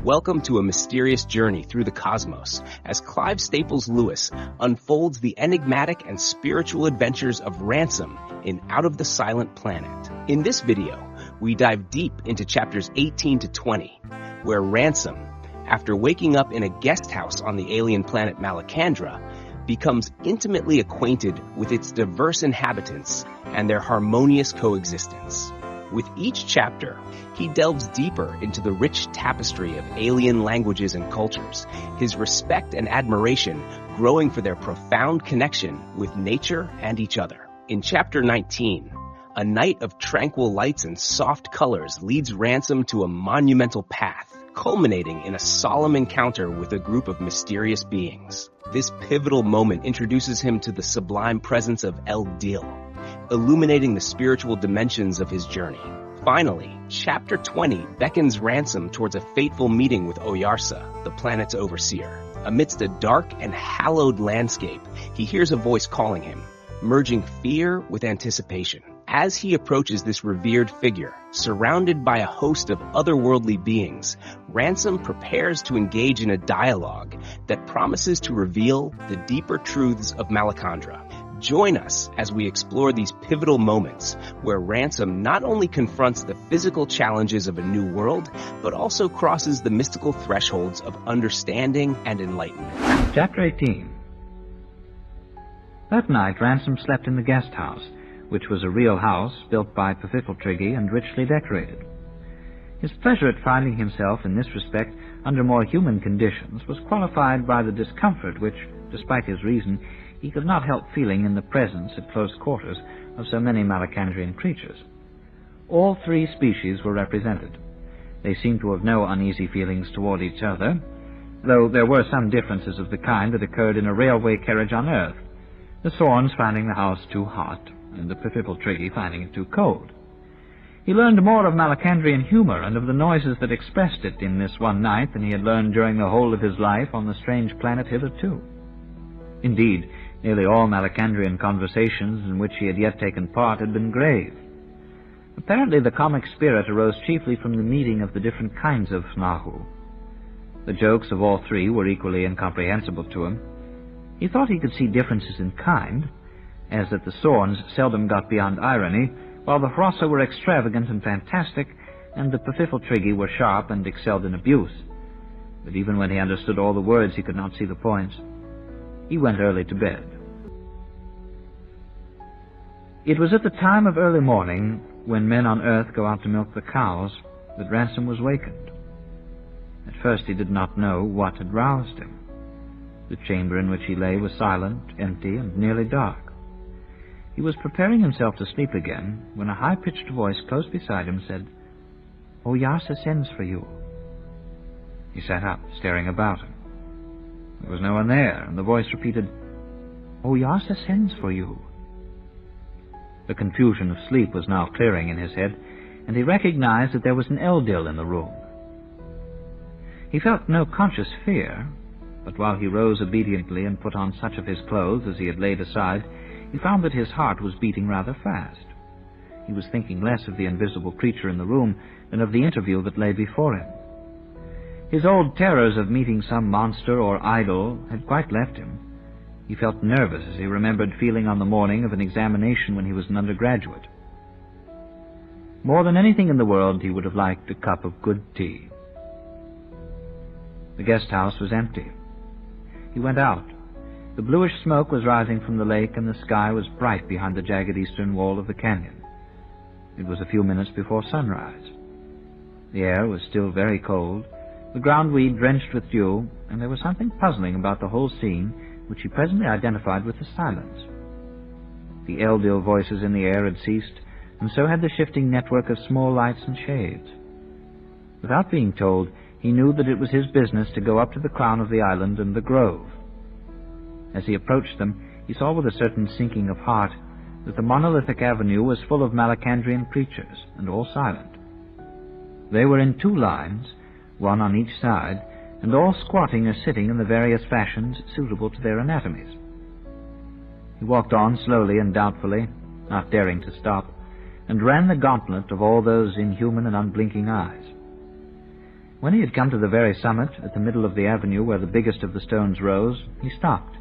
Welcome to a mysterious journey through the cosmos as Clive Staples Lewis unfolds the enigmatic and spiritual adventures of Ransom in Out of the Silent Planet. In this video, we dive deep into chapters 18 to 20, where Ransom, after waking up in a guest house on the alien planet Malacandra, becomes intimately acquainted with its diverse inhabitants and their harmonious coexistence. With each chapter, he delves deeper into the rich tapestry of alien languages and cultures, his respect and admiration growing for their profound connection with nature and each other. In chapter 19, a night of tranquil lights and soft colors leads Ransom to a monumental path, culminating in a solemn encounter with a group of mysterious beings. This pivotal moment introduces him to the sublime presence of El Dil, illuminating the spiritual dimensions of his journey. Finally, Chapter 20 beckons Ransom towards a fateful meeting with Oyarsa, the planet's overseer. Amidst a dark and hallowed landscape, he hears a voice calling him, merging fear with anticipation. As he approaches this revered figure, surrounded by a host of otherworldly beings, Ransom prepares to engage in a dialogue that promises to reveal the deeper truths of Malacandra. Join us as we explore these pivotal moments where Ransom not only confronts the physical challenges of a new world, but also crosses the mystical thresholds of understanding and enlightenment. Chapter 18. That night, Ransom slept in the guest house, which was a real house built by Pfiffeltriggy and richly decorated. His pleasure at finding himself in this respect under more human conditions was qualified by the discomfort which, despite his reason, he could not help feeling in the presence at close quarters of so many Malacandrian creatures. All three species were represented. They seemed to have no uneasy feelings toward each other, though there were some differences of the kind that occurred in a railway carriage on Earth, the Sorns finding the house too hot, and the Pfiffeltriggy finding it too cold. He learned more of Malacandrian humor and of the noises that expressed it in this one night than he had learned during the whole of his life on the strange planet hitherto. Indeed, nearly all Malacandrian conversations in which he had yet taken part had been grave. Apparently the comic spirit arose chiefly from the meeting of the different kinds of Nahu. The jokes of all three were equally incomprehensible to him. He thought he could see differences in kind, as that the Sorns seldom got beyond irony, while the Hrossa were extravagant and fantastic, and the Pfiffeltriggy were sharp and excelled in abuse. But even when he understood all the words, he could not see the points. He went early to bed. It was at the time of early morning, when men on Earth go out to milk the cows, that Ransom was wakened. At first he did not know what had roused him. The chamber in which he lay was silent, empty, and nearly dark. He was preparing himself to sleep again, when a high-pitched voice close beside him said, "Oyarsa sends for you." He sat up, staring about him. There was no one there, and the voice repeated, "Oyarsa sends for you." The confusion of sleep was now clearing in his head, and he recognized that there was an Eldil in the room. He felt no conscious fear, but while he rose obediently and put on such of his clothes as he had laid aside, he found that his heart was beating rather fast. He was thinking less of the invisible creature in the room than of the interview that lay before him. His old terrors of meeting some monster or idol had quite left him. He felt nervous as he remembered feeling on the morning of an examination when he was an undergraduate. More than anything in the world, he would have liked a cup of good tea. The guest house was empty. He went out. The bluish smoke was rising from the lake, and the sky was bright behind the jagged eastern wall of the canyon. It was a few minutes before sunrise. The air was still very cold, the ground weed drenched with dew, and there was something puzzling about the whole scene, which he presently identified with the silence. The Eldil voices in the air had ceased, and so had the shifting network of small lights and shades. Without being told, he knew that it was his business to go up to the crown of the island and the grove. As he approached them, he saw with a certain sinking of heart that the monolithic avenue was full of Malacandrian creatures, and all silent. They were in two lines, one on each side, and all squatting or sitting in the various fashions suitable to their anatomies. He walked on slowly and doubtfully, not daring to stop, and ran the gauntlet of all those inhuman and unblinking eyes. When he had come to the very summit, at the middle of the avenue where the biggest of the stones rose, he stopped.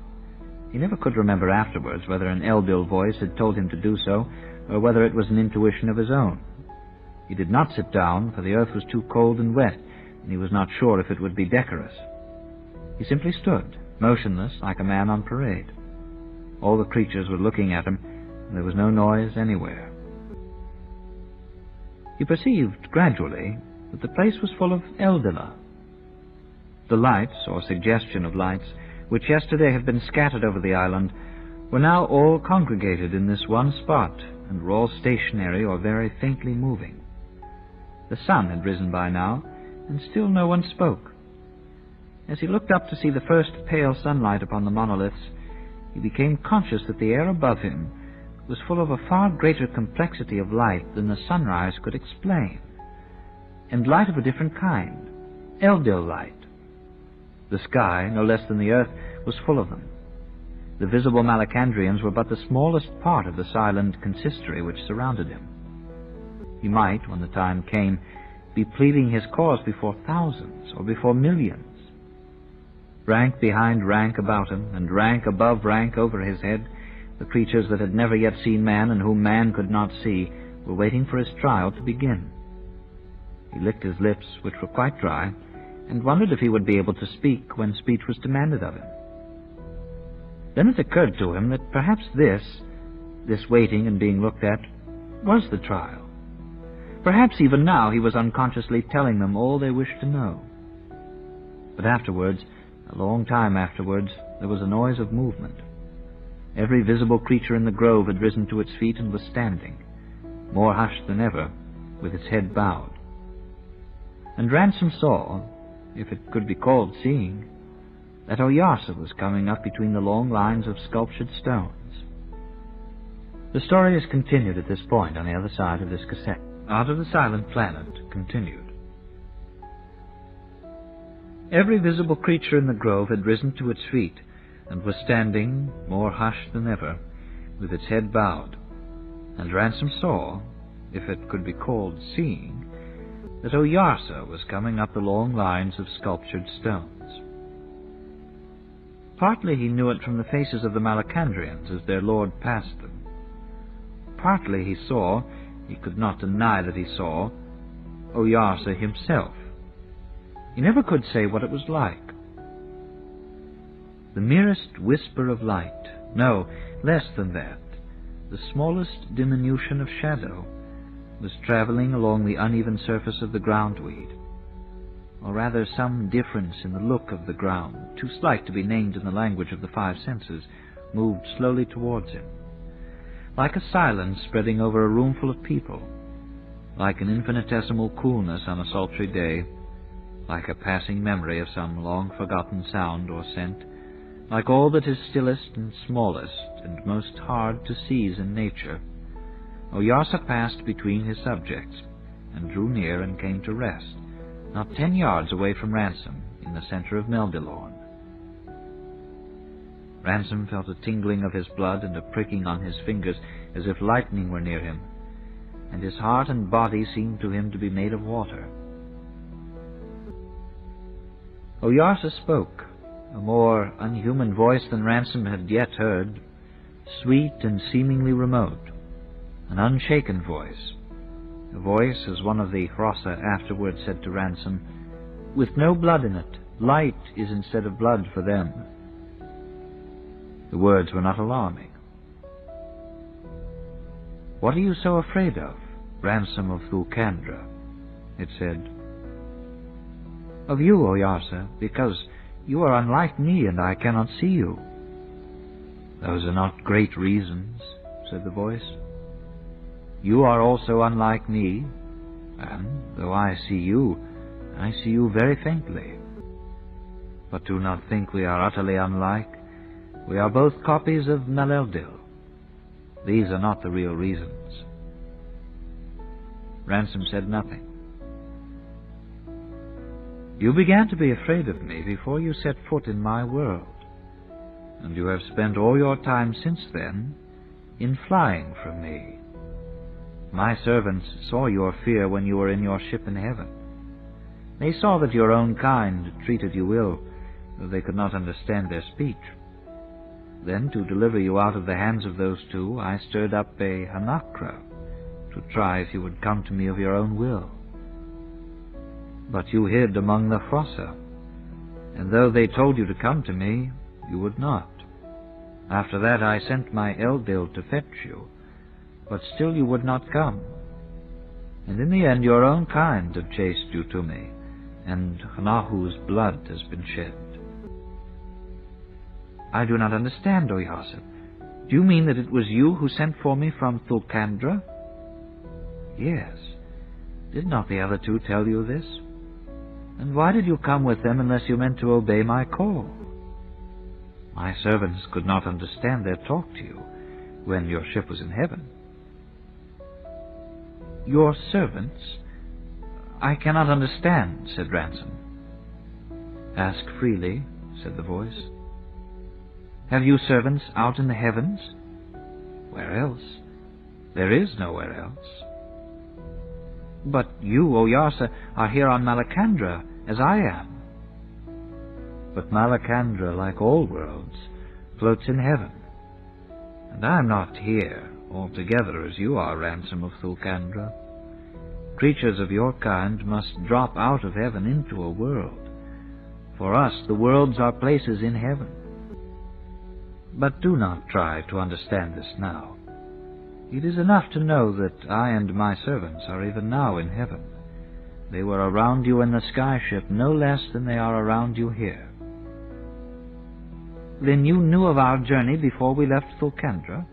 He never could remember afterwards whether an Eldil voice had told him to do so, or whether it was an intuition of his own. He did not sit down, for the earth was too cold and wet, and he was not sure if it would be decorous. He simply stood, motionless, like a man on parade. All the creatures were looking at him, and there was no noise anywhere. He perceived, gradually, that the place was full of Eldila. The lights, or suggestion of lights, which yesterday had been scattered over the island, were now all congregated in this one spot, and were all stationary or very faintly moving. The sun had risen by now, and still no one spoke. As he looked up to see the first pale sunlight upon the monoliths, he became conscious that the air above him was full of a far greater complexity of light than the sunrise could explain, and light of a different kind, Eldil light. The sky, no less than the earth, was full of them. The visible Malacandrians were but the smallest part of the silent consistory which surrounded him. He might, when the time came, be pleading his cause before thousands or before millions. Rank behind rank about him, and rank above rank over his head, the creatures that had never yet seen man and whom man could not see were waiting for his trial to begin. He licked his lips, which were quite dry, and wondered if he would be able to speak when speech was demanded of him. Then it occurred to him that perhaps this waiting and being looked at, was the trial. Perhaps even now he was unconsciously telling them all they wished to know. But afterwards, a long time afterwards, there was a noise of movement. Every visible creature in the grove had risen to its feet and was standing, more hushed than ever, with its head bowed. And Ransom saw, if it could be called seeing, that Oyarsa was coming up between the long lines of sculptured stones. The story is continued at this point on the other side of this cassette. Out of the Silent Planet continued. Every visible creature in the grove had risen to its feet and was standing, more hushed than ever, with its head bowed, and Ransom saw, if it could be called seeing, that Oyarsa was coming up the long lines of sculptured stones. Partly he knew it from the faces of the Malacandrians as their lord passed them. Partly he saw, he could not deny that he saw, Oyarsa himself. He never could say what it was like. The merest whisper of light, no, less than that, the smallest diminution of shadow, was traveling along the uneven surface of the groundweed, or rather some difference in the look of the ground, too slight to be named in the language of the five senses, moved slowly towards him, like a silence spreading over a room full of people, like an infinitesimal coolness on a sultry day, like a passing memory of some long-forgotten sound or scent, like all that is stillest and smallest and most hard to seize in nature. Oyarsa passed between his subjects, and drew near and came to rest, not 10 yards away from Ransom, in the center of Meldilorn. Ransom felt a tingling of his blood and a pricking on his fingers, as if lightning were near him, and his heart and body seemed to him to be made of water. Oyarsa spoke, a more unhuman voice than Ransom had yet heard, sweet and seemingly remote, an unshaken voice, a voice, as one of the Hrossa afterwards said to Ransom, with no blood in it. Light is instead of blood for them. The words were not alarming. What are you so afraid of, Ransom of Thulkandra? It said. Of you, Oyarsa, because you are unlike me and I cannot see you. Those are not great reasons, said the voice. You are also unlike me, and though I see you very faintly. But do not think we are utterly unlike. We are both copies of Maleldil. These are not the real reasons. Ransom said nothing. You began to be afraid of me before you set foot in my world, and you have spent all your time since then in flying from me. My servants saw your fear when you were in your ship in heaven. They saw that your own kind treated you ill, though they could not understand their speech. Then, to deliver you out of the hands of those two, I stirred up a hanakra, to try if you would come to me of your own will. But you hid among the fossa, and though they told you to come to me, you would not. After that I sent my Eldil to fetch you, but still you would not come. And in the end your own kind have chased you to me, and Hanahu's blood has been shed. I do not understand, Oyasa. Do you mean that it was you who sent for me from Thulkandra? Yes. Did not the other two tell you this? And why did you come with them unless you meant to obey my call? My servants could not understand their talk to you when your ship was in heaven. Your servants? I cannot understand, said Ransom. Ask freely, said the voice. Have you servants out in the heavens? Where else? There is nowhere else. But you, Oyasa, are here on Malacandra, as I am. But Malacandra, like all worlds, floats in heaven. And I am not here altogether as you are, Ransom of Thulkandra. Creatures of your kind must drop out of heaven into a world. For us, the worlds are places in heaven. But do not try to understand this now. It is enough to know that I and my servants are even now in heaven. They were around you in the sky ship no less than they are around you here. Then you knew of our journey before we left Thulkandra?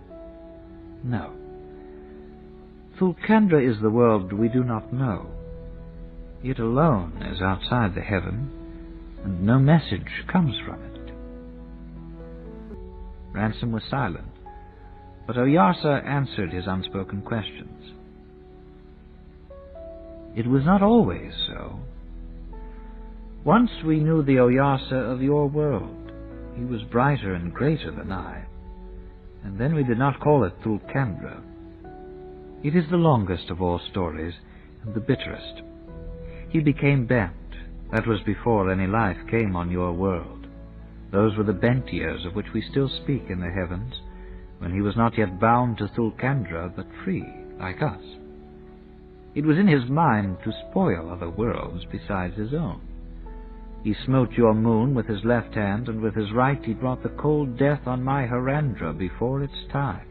No. Thulkandra is the world we do not know. It alone is outside the heaven, and no message comes from it. Ransom was silent, but Oyasa answered his unspoken questions. It was not always so. Once we knew the Oyasa of your world. He was brighter and greater than I, and then we did not call it Thulkandra. It is the longest of all stories, and the bitterest. He became bent. That was before any life came on your world. Those were the bent years of which we still speak in the heavens, when he was not yet bound to Thulkandra, but free, like us. It was in his mind to spoil other worlds besides his own. He smote your moon with his left hand, and with his right he brought the cold death on my Harandra before its time.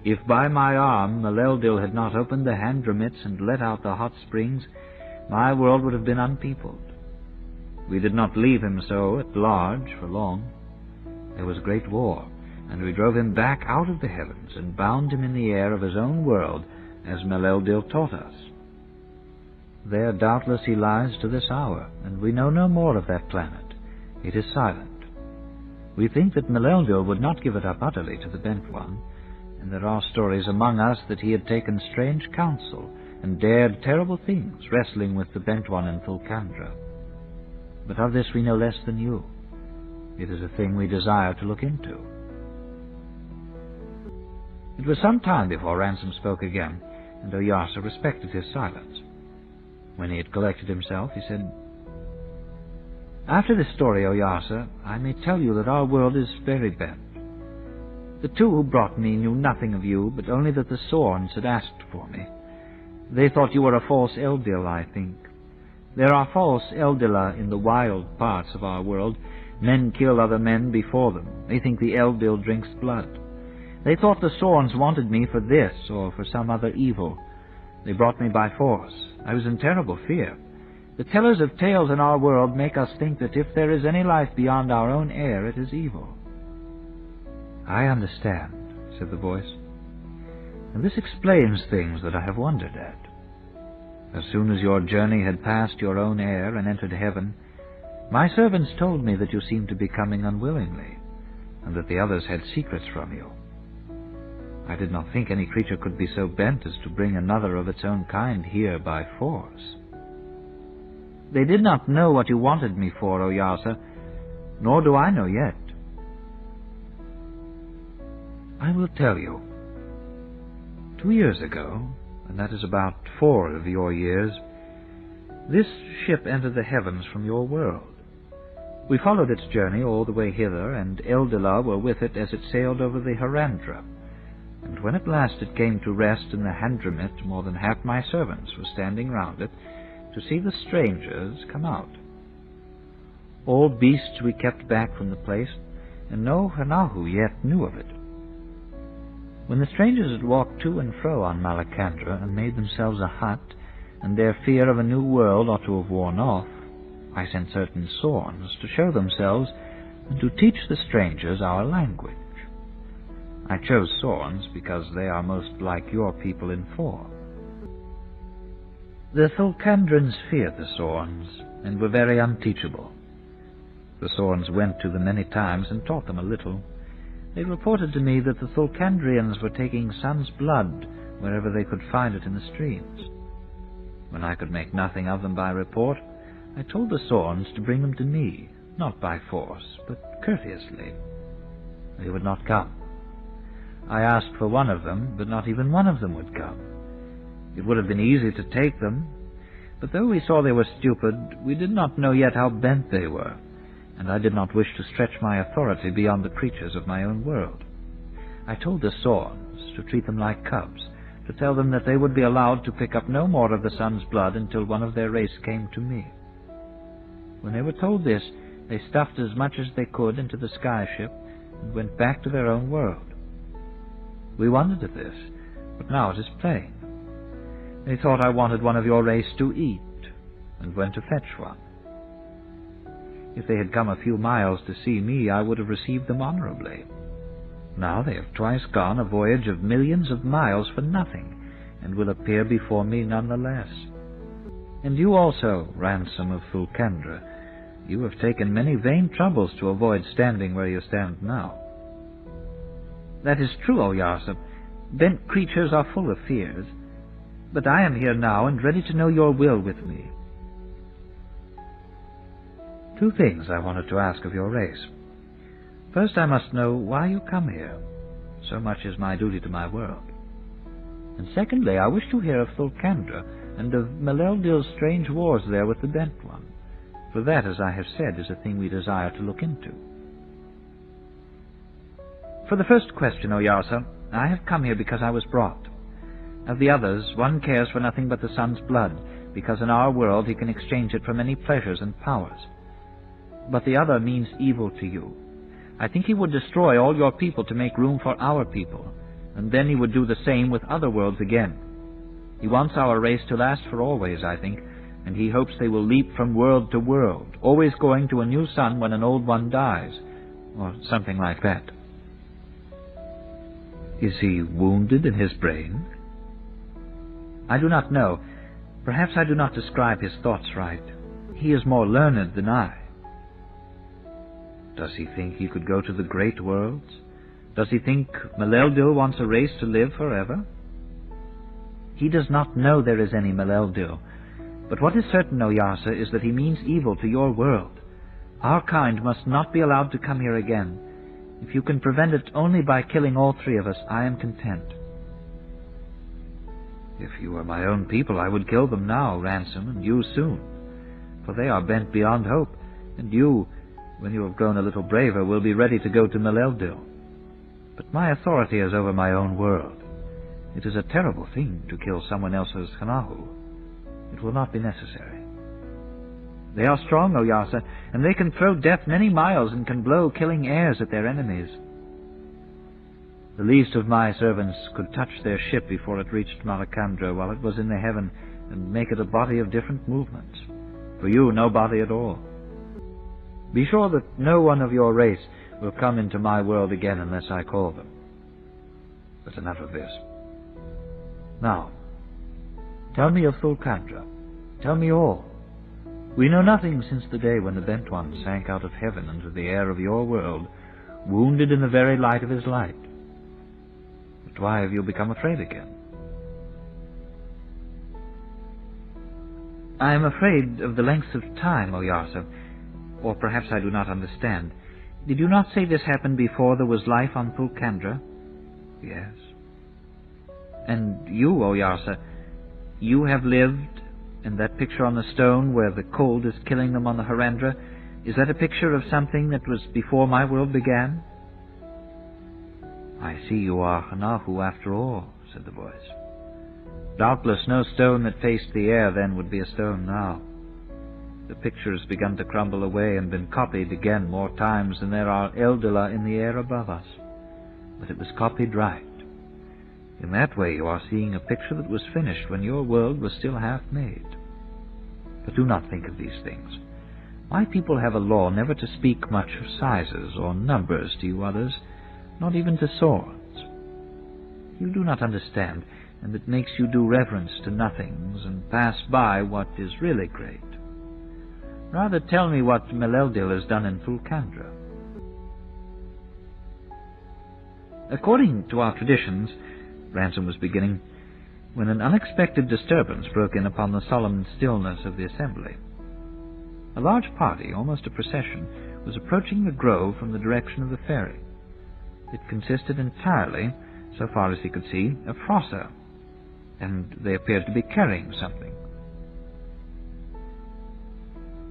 If by my arm Maleldil had not opened the Handramits and let out the hot springs, my world would have been unpeopled. We did not leave him so at large for long. There was a great war, and we drove him back out of the heavens and bound him in the air of his own world, as Maleldil taught us. There doubtless he lies to this hour, and we know no more of that planet. It is silent. We think that Maleldil would not give it up utterly to the Bent One, and there are stories among us that he had taken strange counsel and dared terrible things, wrestling with the Bent One in Thulkandra. But of this we know less than you. It is a thing we desire to look into. It was some time before Ransom spoke again, and Oyasa respected his silence. When he had collected himself, he said, After this story, Oyasa, I may tell you that our world is very bent. The two who brought me knew nothing of you, but only that the Sorns had asked for me. They thought you were a false Eldil, I think. There are false Eldila in the wild parts of our world. Men kill other men before them. They think the Eldil drinks blood. They thought the Sorns wanted me for this or for some other evil. They brought me by force. I was in terrible fear. The tellers of tales in our world make us think that if there is any life beyond our own air, it is evil. I understand, said the voice. And this explains things that I have wondered at. As soon as your journey had passed your own air and entered heaven, my servants told me that you seemed to be coming unwillingly, and that the others had secrets from you. I did not think any creature could be so bent as to bring another of its own kind here by force. They did not know what you wanted me for, Oyasa, nor do I know yet. I will tell you. 2 years ago, and that is about 4 of your years, This ship entered the heavens from your world. We followed its journey all the way hither, and Eldila were with it as it sailed over the Harandra. And when at last it came to rest in the Handramit, more than half my servants were standing round it to see the strangers come out. All beasts we kept back from the place, and no Hanahu yet knew of it. When the strangers had walked to and fro on Malacandra and made themselves a hut, and their fear of a new world ought to have worn off, I sent certain Sorns to show themselves and to teach the strangers our language. I chose Sorns because they are most like your people in form. The Thulkandrans feared the Sorns, and were very unteachable. The Sorns went to them many times and taught them a little. They reported to me that the Thulkandrians were taking sun's blood wherever they could find it in the streams. When I could make nothing of them by report, I told the Sorns to bring them to me, not by force, but courteously. They would not come. I asked for one of them, but not even one of them would come. It would have been easy to take them, but though we saw they were stupid, we did not know yet how bent they were, and I did not wish to stretch my authority beyond the creatures of my own world. I told the Sorns to treat them like cubs, to tell them that they would be allowed to pick up no more of the sun's blood until one of their race came to me. When they were told this, they stuffed as much as they could into the sky ship and went back to their own world. We wondered at this, but now it is plain. They thought I wanted one of your race to eat, and went to fetch one. If they had come a few miles to see me, I would have received them honorably. Now they have twice gone a voyage of millions of miles for nothing, and will appear before me none the less. And you also, ransom of Thulkandra, you have taken many vain troubles to avoid standing where you stand now. That is true, O Yarsab. Bent creatures are full of fears. But I am here now, and ready to know your will with me. 2 things I wanted to ask of your race. First, I must know why you come here. So much is my duty to my world. And secondly, I wish to hear of Thulkandra, and of Meleldil's strange wars there with the Bent One. For that, as I have said, is a thing we desire to look into. For the first question, O Yarsa, I have come here because I was brought. Of the others, one cares for nothing but the sun's blood, because in our world he can exchange it for many pleasures and powers. But the other means evil to you. I think he would destroy all your people to make room for our people, and then he would do the same with other worlds again. He wants our race to last for always, I think, and he hopes they will leap from world to world, always going to a new sun when an old one dies, or something like that. Is he wounded in his brain? I do not know. Perhaps I do not describe his thoughts right. He is more learned than I. Does he think he could go to the great worlds? Does he think Meleldil wants a race to live forever? He does not know there is any Meleldil. But what is certain, O Yarsa, is that he means evil to your world. Our kind must not be allowed to come here again. If you can prevent it only by killing all 3 of us, I am content. If you were my own people, I would kill them now, Ransom, and you soon. For they are bent beyond hope, and you, when you have grown a little braver, will be ready to go to Meleldil. But my authority is over my own world. It is a terrible thing to kill someone else's Hanahu. It will not be necessary. They are strong, O Yarsa, and they can throw death many miles and can blow killing airs at their enemies. The least of my servants could touch their ship before it reached Malacandra while it was in the heaven and make it a body of different movements. For you, no body at all. Be sure that no one of your race will come into my world again unless I call them. But enough of this. Now, tell me of Thulkandra. Tell me all. We know nothing since the day when the Bent One sank out of heaven into the air of your world, wounded in the very light of his light. But why have you become afraid again? I am afraid of the length of time, O Yarsa, or perhaps I do not understand. Did you not say this happened before there was life on Thulkandra? Yes. And you, O Yarsa, you have lived And that picture on the stone where the cold is killing them on the Harandra, is that a picture of something that was before my world began?" "I see you are Hanahu after all," said the voice. "Doubtless no stone that faced the air then would be a stone now. The picture has begun to crumble away and been copied again more times than there are Eldila in the air above us. But it was copied right. In that way you are seeing a picture that was finished when your world was still half made. But do not think of these things. My people have a law never to speak much of sizes or numbers to you others, not even to swords. You do not understand, and it makes you do reverence to nothings and pass by what is really great. Rather tell me what Meleldil has done in Fulkandra." "According to our traditions," Ransom was beginning, when an unexpected disturbance broke in upon the solemn stillness of the assembly. A large party, almost a procession, was approaching the grove from the direction of the ferry. It consisted entirely, so far as he could see, of Frossa, and they appeared to be carrying something.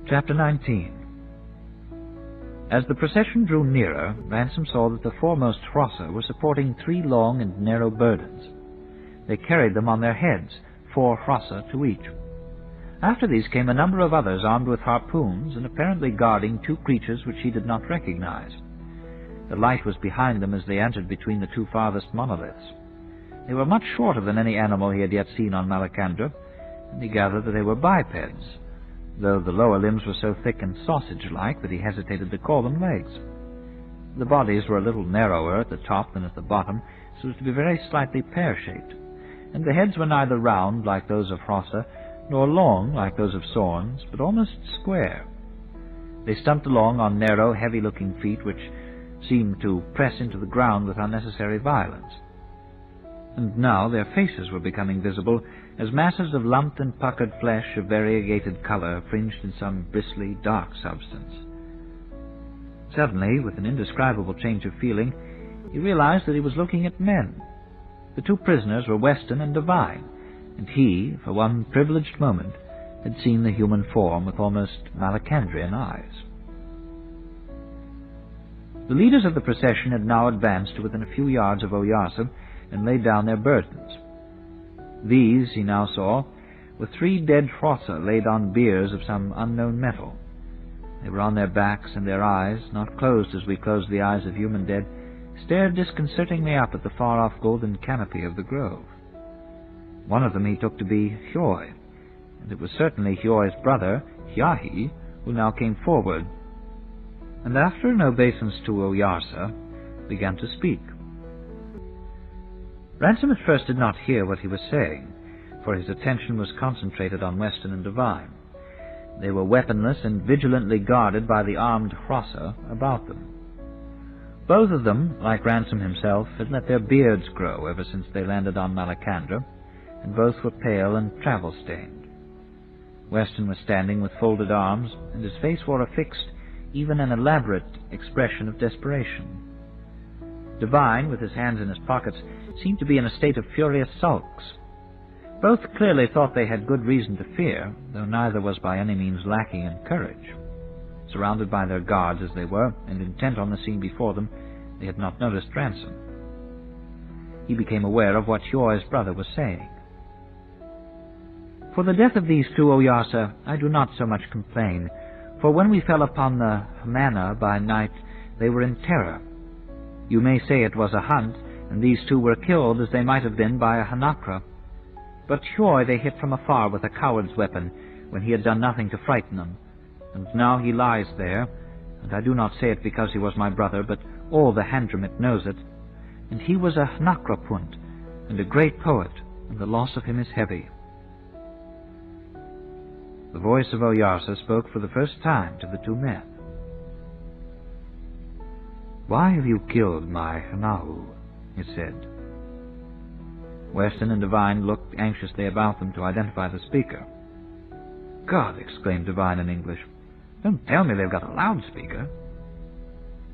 Chapter 19. As the procession drew nearer, Ransom saw that the foremost Frossa were supporting 3 long and narrow burdens. They carried them on their heads, 4 Frossa to each. After these came a number of others armed with harpoons and apparently guarding 2 creatures which he did not recognize. The light was behind them as they entered between the 2 farthest monoliths. They were much shorter than any animal he had yet seen on Malacandra, and he gathered that they were bipeds, though the lower limbs were so thick and sausage-like that he hesitated to call them legs. The bodies were a little narrower at the top than at the bottom, so as to be very slightly pear-shaped, and the heads were neither round like those of Frossa, nor long like those of Sorns, but almost square. They stumped along on narrow, heavy-looking feet which seemed to press into the ground with unnecessary violence. And now their faces were becoming visible as masses of lumped and puckered flesh of variegated color fringed in some bristly, dark substance. Suddenly, with an indescribable change of feeling, he realized that he was looking at men. The 2 prisoners were Weston and Devine, and he, for one privileged moment, had seen the human form with almost Malacandrian eyes. The leaders of the procession had now advanced to within a few yards of Oyarsa and laid down their burdens. These, he now saw, were 3 dead Frossa laid on biers of some unknown metal. They were on their backs, and their eyes, not closed as we close the eyes of human dead, stared disconcertingly up at the far-off golden canopy of the grove. One of them he took to be Hyoy, and it was certainly Hyoy's brother, Hyahi, who now came forward, and after an obeisance to Oyarsa, began to speak. Ransom at first did not hear what he was saying, for his attention was concentrated on Weston and Devine. They were weaponless and vigilantly guarded by the armed Frossa about them. Both of them, like Ransom himself, had let their beards grow ever since they landed on Malacandra, and both were pale and travel-stained. Weston was standing with folded arms, and his face wore a fixed, even an elaborate, expression of desperation. Devine, with his hands in his pockets, seemed to be in a state of furious sulks. Both clearly thought they had good reason to fear, though neither was by any means lacking in courage. Surrounded by their guards as they were, and intent on the scene before them, they had not noticed Ransom. He became aware of what Hyoy's brother was saying. "For the death of these 2, Oyarsa, I do not so much complain, for when we fell upon the Hamana by night, they were in terror. You may say it was a hunt, and these 2 were killed as they might have been by a Hanakra. But Hyoy they hit from afar with a coward's weapon, when he had done nothing to frighten them, and now he lies there, and I do not say it because he was my brother, but all the Handramit knows it, and he was a Hnakrapunt, and a great poet, and the loss of him is heavy." The voice of Oyarsa spoke for the first time to the 2 men. "Why have you killed my Hanahu?" it said. Weston and Devine looked anxiously about them to identify the speaker. "God!" exclaimed Devine in English. "Don't tell me they've got a loudspeaker."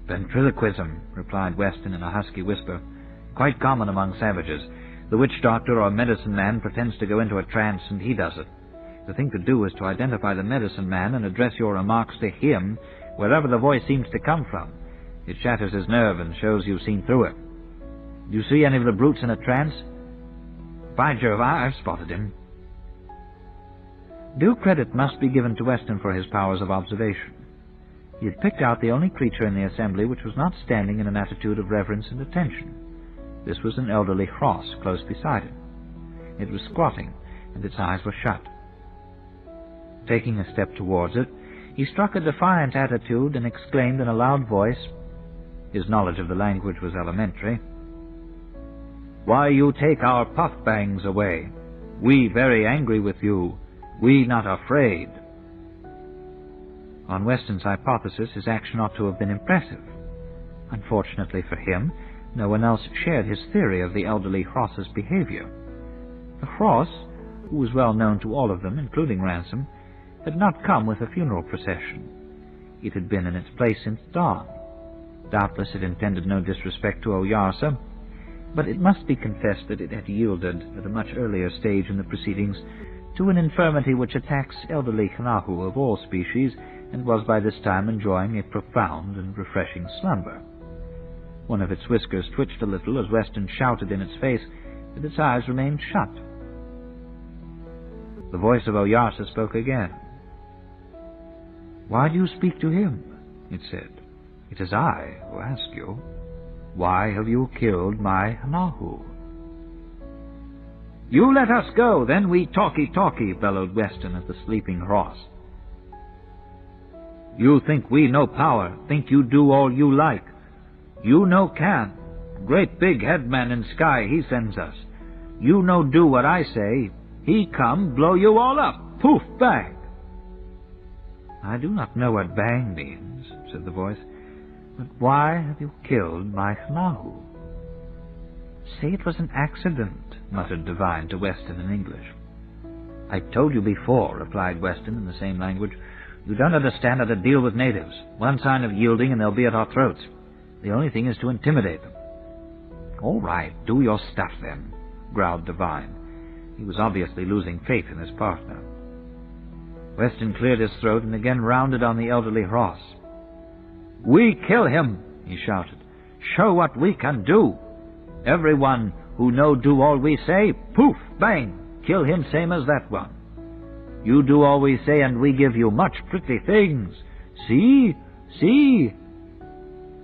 "Ventriloquism," replied Weston in a husky whisper, "quite common among savages. The witch-doctor or medicine-man pretends to go into a trance, and he does it. The thing to do is to identify the medicine man and address your remarks to him, wherever the voice seems to come from. It shatters his nerve and shows you've seen through it. Do you see any of the brutes in a trance? By Jove, I've spotted him. Due credit must be given to Weston for his powers of observation. He had picked out the only creature in the assembly which was not standing in an attitude of reverence and attention. This was an elderly cross close beside him. It was squatting, and its eyes were shut. Taking a step towards it, he struck a defiant attitude and exclaimed in a loud voice — his knowledge of the language was elementary — "Why you take our puff-bangs away? We very angry with you. We not afraid." On Weston's hypothesis, his action ought to have been impressive. Unfortunately for him, no one else shared his theory of the elderly Hross's behavior. The Hross, who was well known to all of them, including Ransom, had not come with a funeral procession. It had been in its place since dawn. Doubtless it intended no disrespect to Oyarsa, but it must be confessed that it had yielded, at a much earlier stage in the proceedings, to an infirmity which attacks elderly Knahu of all species, and was by this time enjoying a profound and refreshing slumber. One of its whiskers twitched a little as Weston shouted in its face, but its eyes remained shut. The voice of Oyarsa spoke again. "Why do you speak to him?" it said. "It is I who ask you. Why have you killed my Knahu?" "You let us go, then we talky," bellowed Weston at the sleeping Hross. "You think we no power, think you do all you like. You no can. Great big headman in sky, he sends us. You no do what I say. He come, blow you all up. Poof, bang." "I do not know what bang means," said the voice. "But why have you killed my Knahu?" "Say it was an accident," muttered Devine to Weston in English. "I told you before," replied Weston in the same language. "You don't understand how to deal with natives. One sign of yielding and they'll be at our throats. The only thing is to intimidate them." "All right, do your stuff then," growled Devine. He was obviously losing faith in his partner. Weston cleared his throat and again rounded on the elderly Hross. "We kill him," he shouted. "Show what we can do. Everyone who no do all we say, poof, bang, kill him same as that one. You do all we say and we give you much pretty things. See? See?"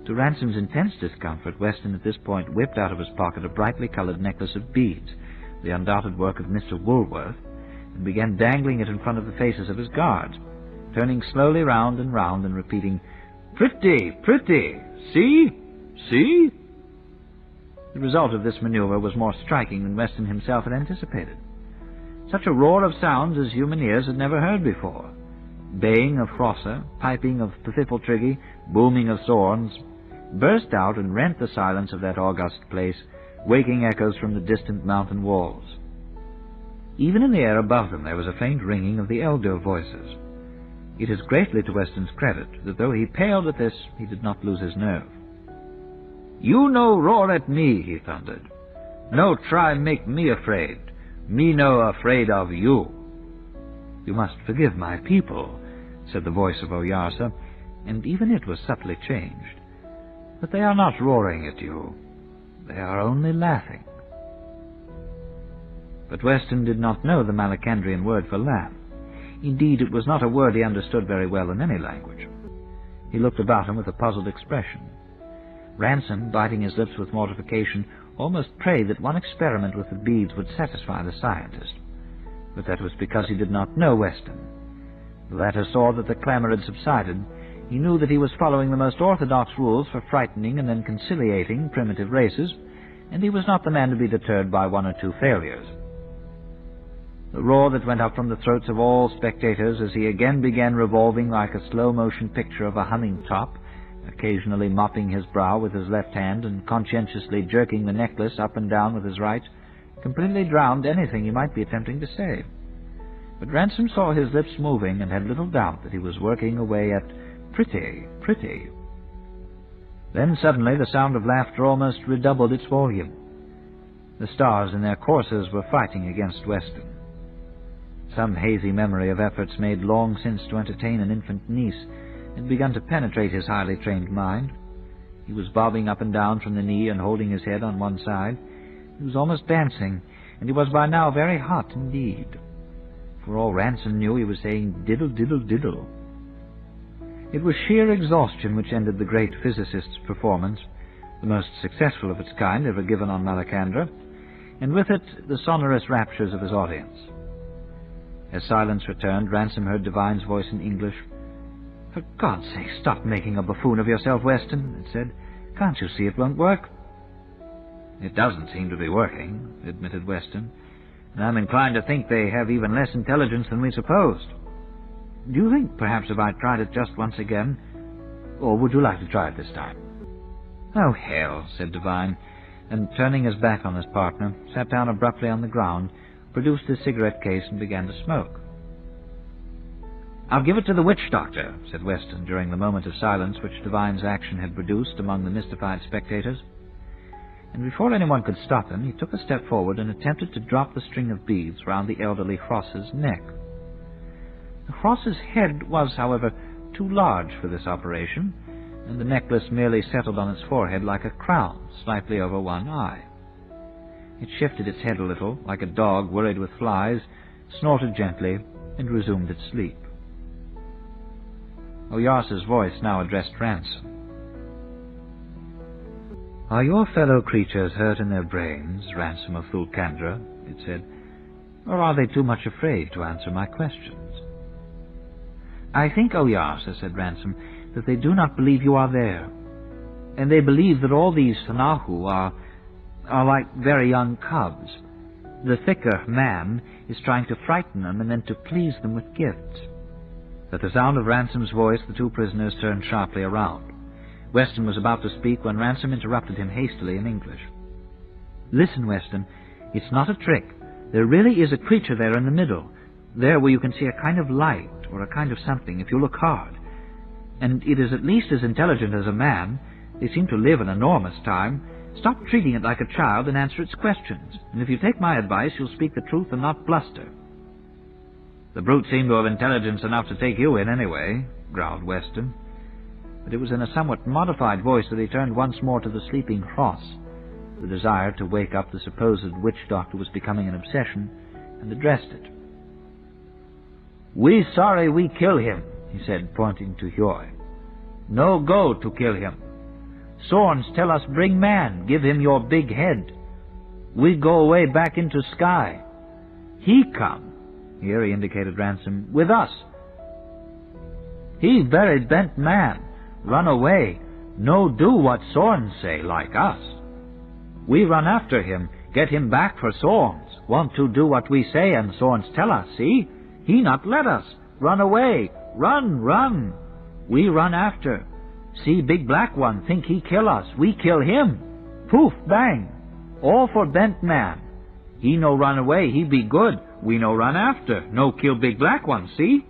To Ransom's intense discomfort, Weston at this point whipped out of his pocket a brightly colored necklace of beads, the undoubted work of Mr. Woolworth, and began dangling it in front of the faces of his guards, turning slowly round and repeating, "Pretty, pretty, see, see?" The result of this maneuver was more striking than Weston himself had anticipated. Such a roar of sounds as human ears had never heard before. Baying of Hrossa, piping of Pfiffeltriggy, booming of Zorns, burst out and rent the silence of that august place, waking echoes from the distant mountain walls. Even in the air above them there was a faint ringing of the elder voices. It is greatly to Weston's credit that though he paled at this, he did not lose his nerve. "You no roar at me," he thundered. "No try make me afraid. Me no afraid of you." "You must forgive my people," said the voice of Oyarsa, and even it was subtly changed. "But they are not roaring at you. They are only laughing." But Weston did not know the Malacandrian word for laugh. Indeed, it was not a word he understood very well in any language. He looked about him with a puzzled expression. Ransom, biting his lips with mortification, almost prayed that one experiment with the beads would satisfy the scientist. But that was because he did not know Weston. The latter saw that the clamor had subsided. He knew that he was following the most orthodox rules for frightening and then conciliating primitive races, and he was not the man to be deterred by one or two failures. The roar that went up from the throats of all spectators as he again began revolving like a slow-motion picture of a humming top, occasionally mopping his brow with his left hand and conscientiously jerking the necklace up and down with his right, completely drowned anything he might be attempting to say. But Ransom saw his lips moving and had little doubt that he was working away at "pretty, pretty." Then suddenly the sound of laughter almost redoubled its volume. The stars in their courses were fighting against Weston. Some hazy memory of efforts made long since to entertain an infant niece had begun to penetrate his highly trained mind. He was bobbing up and down from the knee and holding his head on one side. He was almost dancing, and he was by now very hot indeed. For all Ransom knew, he was saying diddle, diddle, diddle. It was sheer exhaustion which ended the great physicist's performance, the most successful of its kind ever given on Malacandra, and with it the sonorous raptures of his audience. As silence returned, Ransom heard Devine's voice in English. "For God's sake, stop making a buffoon of yourself, Weston," it said. "Can't you see it won't work?" "It doesn't seem to be working," admitted Weston, "and I'm inclined to think they have even less intelligence than we supposed. Do you think perhaps if I tried it just once again, or would you like to try it this time?" "Oh, hell," said Devine, and turning his back on his partner, sat down abruptly on the ground, produced his cigarette case and began to smoke. "I'll give it to the witch doctor," said Weston during the moment of silence which Devine's action had produced among the mystified spectators. And before anyone could stop him, he took a step forward and attempted to drop the string of beads round the elderly Fross's neck. The Fross's head was, however, too large for this operation, and the necklace merely settled on its forehead like a crown, slightly over one eye. It shifted its head a little, like a dog worried with flies, snorted gently, and resumed its sleep. Oyarsa's voice now addressed Ransom. "Are your fellow creatures hurt in their brains, Ransom of Thulkandra?" it said, "or are they too much afraid to answer my questions?" "I think, Oyarsa," said Ransom, "that they do not believe you are there, and they believe that all these Thanahu are like very young cubs. The thicker man is trying to frighten them and then to please them with gifts." At the sound of Ransom's voice, the two prisoners turned sharply around. Weston was about to speak when Ransom interrupted him hastily in English. "Listen, Weston, it's not a trick. There really is a creature there in the middle, there where you can see a kind of light, or a kind of something, if you look hard. And it is at least as intelligent as a man. They seem to live an enormous time. Stop treating it like a child and answer its questions. And if you take my advice, you'll speak the truth and not bluster." "The brute seemed to have intelligence enough to take you in, anyway," growled Weston. But it was in a somewhat modified voice that he turned once more to the sleeping Fross. The desire to wake up the supposed witch doctor was becoming an obsession, and addressed it. "We sorry we kill him," he said, pointing to Hyoy. "No go to kill him. Sorns tell us bring man, give him your big head. We go away back into sky. He come," here he indicated Ransom, "with us. He very bent man, run away, no do what Sorns say like us. We run after him, get him back for Sorns, want to do what we say and Sorns tell us, see? He not let us, run away, run, run. We run after. See big black one, think he kill us, we kill him. Poof, bang, all for bent man. He no run away, he be good, we no run after, no kill big black one, see?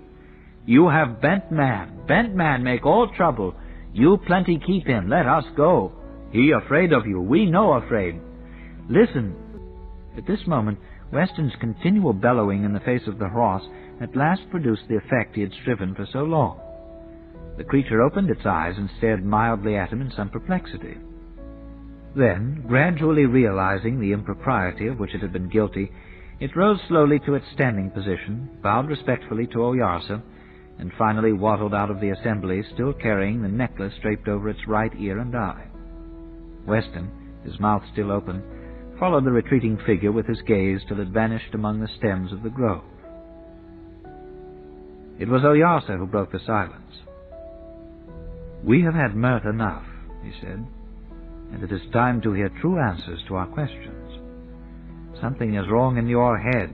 You have bent man make all trouble. You plenty keep him, let us go. He afraid of you, we no afraid. Listen." At this moment, Weston's continual bellowing in the face of the Ross at last produced the effect he had striven for so long. The creature opened its eyes and stared mildly at him in some perplexity. Then, gradually realizing the impropriety of which it had been guilty, it rose slowly to its standing position, bowed respectfully to Oyarsa, and finally waddled out of the assembly, still carrying the necklace draped over its right ear and eye. Weston, his mouth still open, followed the retreating figure with his gaze till it vanished among the stems of the grove. It was Oyarsa who broke the silence. "We have had mirth enough," he said, "and it is time to hear true answers to our questions. Something is wrong in your head,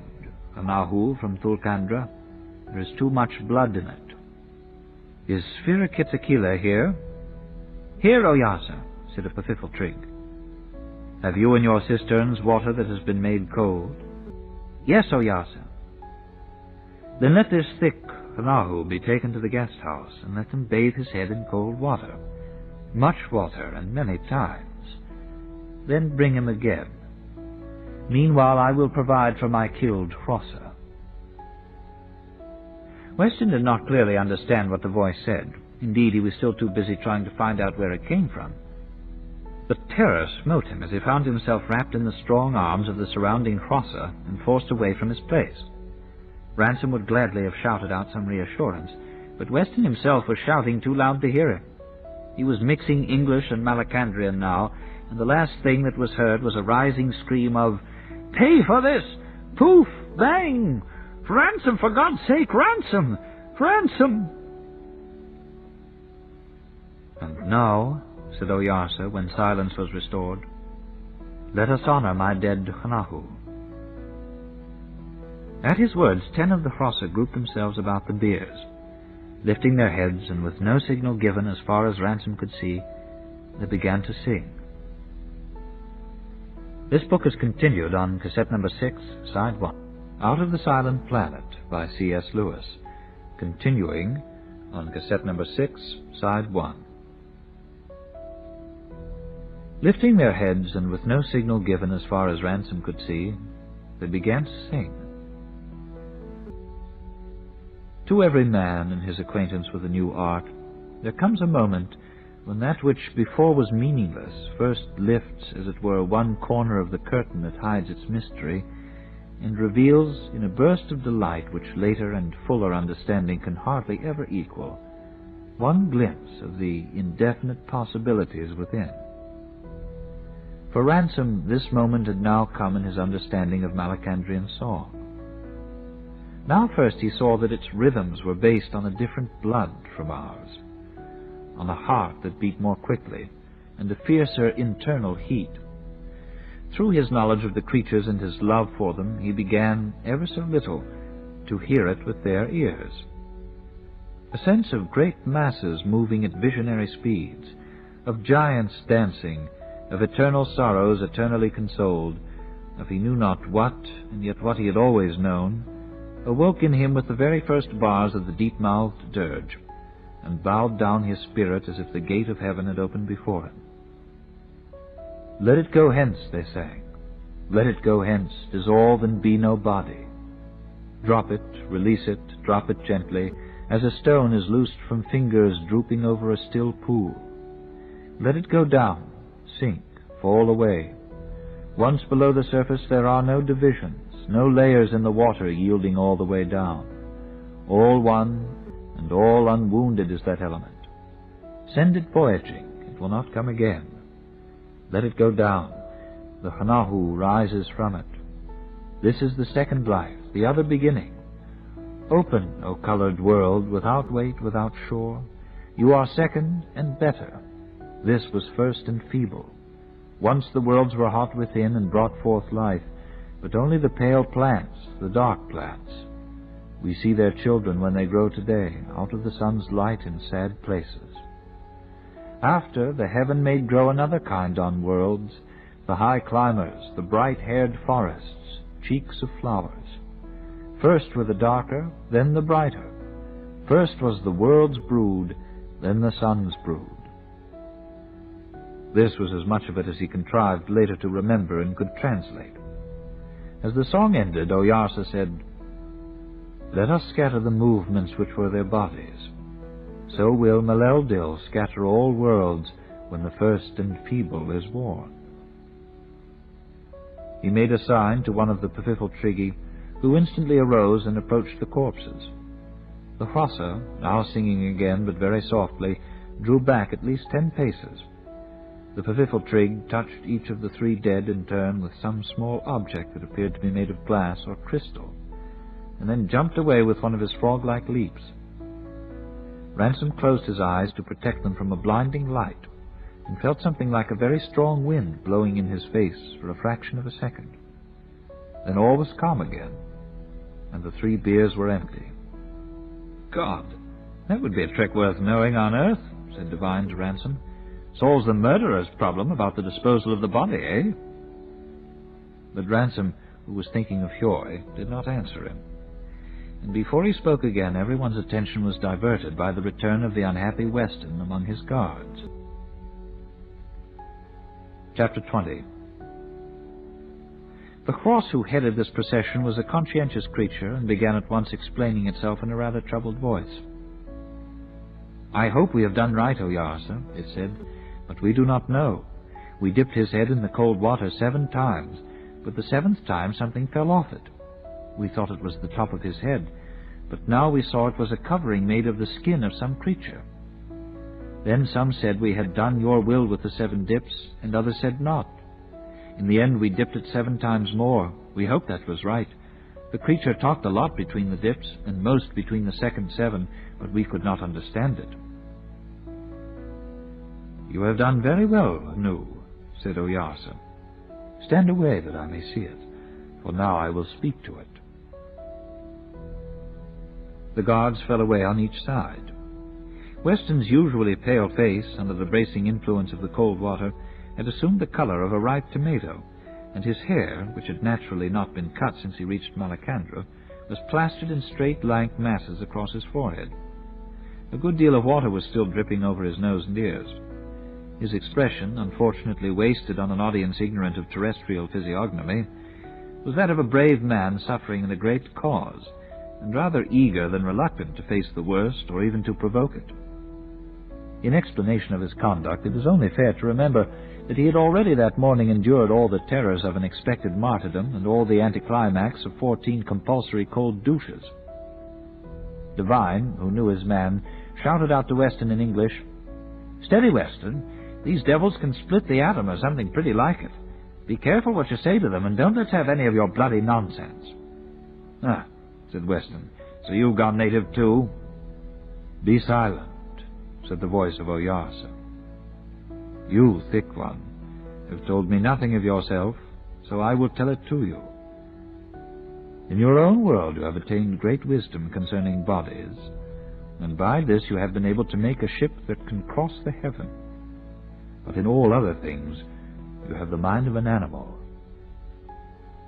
Anahu from Thulkandra. There is too much blood in it. Is Spherakitzakila here?" "Here, Oyarsa," said a Pafifal Trig. "Have you in your cisterns water that has been made cold?" "Yes, Oyarsa." "Then let this thick Anahu be taken to the guest house, and let him bathe his head in cold water, much water, and many times. Then bring him again. Meanwhile I will provide for my killed Frossa." Weston did not clearly understand what the voice said. Indeed, he was still too busy trying to find out where it came from. But terror smote him as he found himself wrapped in the strong arms of the surrounding Hrossa and forced away from his place. Ransom would gladly have shouted out some reassurance, but Weston himself was shouting too loud to hear him. He was mixing English and Malacandrian now, and the last thing that was heard was a rising scream of, "Pay for this! Poof! Bang! Ransom, for God's sake, Ransom! Ransom!" "And now," said Oyarsa, when silence was restored, "let us honor my dead Hanahu." At his words, 10 of the Hrossa grouped themselves about the biers. Lifting their heads, and with no signal given as far as Ransom could see, they began to sing. This book is continued on cassette number 6, side 1, Out of the Silent Planet by C.S. Lewis, continuing on cassette number 6, side 1. Lifting their heads, and with no signal given as far as Ransom could see, they began to sing. To every man in his acquaintance with a new art, there comes a moment when that which before was meaningless first lifts, as it were, one corner of the curtain that hides its mystery, and reveals, in a burst of delight which later and fuller understanding can hardly ever equal, one glimpse of the indefinite possibilities within. For Ransom, this moment had now come in his understanding of Malacandrian song. Now first he saw that its rhythms were based on a different blood from ours, on a heart that beat more quickly, and a fiercer internal heat. Through his knowledge of the creatures and his love for them, he began, ever so little, to hear it with their ears. A sense of great masses moving at visionary speeds, of giants dancing, of eternal sorrows eternally consoled, of he knew not what, and yet what he had always known, awoke in him with the very first bars of the deep-mouthed dirge, and bowed down his spirit as if the gate of heaven had opened before him. "Let it go hence," they sang. "Let it go hence, dissolve and be no body. Drop it, release it, drop it gently, as a stone is loosed from fingers drooping over a still pool. Let it go down, sink, fall away. Once below the surface there are no divisions, no layers in the water yielding all the way down. All one and all unwounded is that element. Send it voyaging, it will not come again. Let it go down, the Hanahu rises from it. This is the second life, the other beginning. Open, O colored world, without weight, without shore. You are second and better. This was first and feeble. Once the worlds were hot within and brought forth life, but only the pale plants, the dark plants. We see their children when they grow today, out of the sun's light in sad places. After, the heaven made grow another kind on worlds, the high climbers, the bright-haired forests, cheeks of flowers. First were the darker, then the brighter. First was the world's brood, then the sun's brood." This was as much of it as he contrived later to remember and could translate. As the song ended, Oyarsa said, "Let us scatter the movements which were their bodies. So will Maleldil scatter all worlds when the first and feeble is born." He made a sign to one of the Pfiffeltriggi, who instantly arose and approached the corpses. The Hrossa, now singing again but very softly, drew back at least 10 paces. The Pfiffeltrig touched each of the 3 dead in turn with some small object that appeared to be made of glass or crystal, and then jumped away with one of his frog-like leaps. Ransom closed his eyes to protect them from a blinding light, and felt something like a very strong wind blowing in his face for a fraction of a second. Then all was calm again, and the 3 biers were empty. "God, that would be a trick worth knowing on Earth," said Devine to Ransom. "Solves the murderer's problem about the disposal of the body, eh?" But Ransom, who was thinking of Hioy, did not answer him. And before he spoke again, everyone's attention was diverted by the return of the unhappy Weston among his guards. Chapter 20. The horse who headed this procession was a conscientious creature and began at once explaining itself in a rather troubled voice. "I hope we have done right, Oyarsa," it said, "but we do not know. We dipped his head in the cold water 7 times, but the 7th time something fell off it. We thought it was the top of his head, but now we saw it was a covering made of the skin of some creature. Then some said we had done your will with the 7 dips, and others said not. In the end we dipped it 7 times more. We hoped that was right. The creature talked a lot between the dips, and most between the second 7, but we could not understand it." "You have done very well, Anu," said Oyarsa. "Stand away that I may see it, for now I will speak to it." The guards fell away on each side. Weston's usually pale face, under the bracing influence of the cold water, had assumed the color of a ripe tomato, and his hair, which had naturally not been cut since he reached Malacandra, was plastered in straight, lank masses across his forehead. A good deal of water was still dripping over his nose and ears. His expression, unfortunately wasted on an audience ignorant of terrestrial physiognomy, was that of a brave man suffering in a great cause, and rather eager than reluctant to face the worst or even to provoke it. In explanation of his conduct, it is only fair to remember that he had already that morning endured all the terrors of an expected martyrdom and all the anticlimax of 14 compulsory cold douches. Devine, who knew his man, shouted out to Weston in English, "Steady, Weston. These devils can split the atom or something pretty like it. Be careful what you say to them, and don't let's have any of your bloody nonsense." "Ah," said Weston, "so you've gone native too?" "Be silent," said the voice of Oyarsa. "You, thick one, have told me nothing of yourself, so I will tell it to you. In your own world you have attained great wisdom concerning bodies, and by this you have been able to make a ship that can cross the heaven. But in all other things you have the mind of an animal.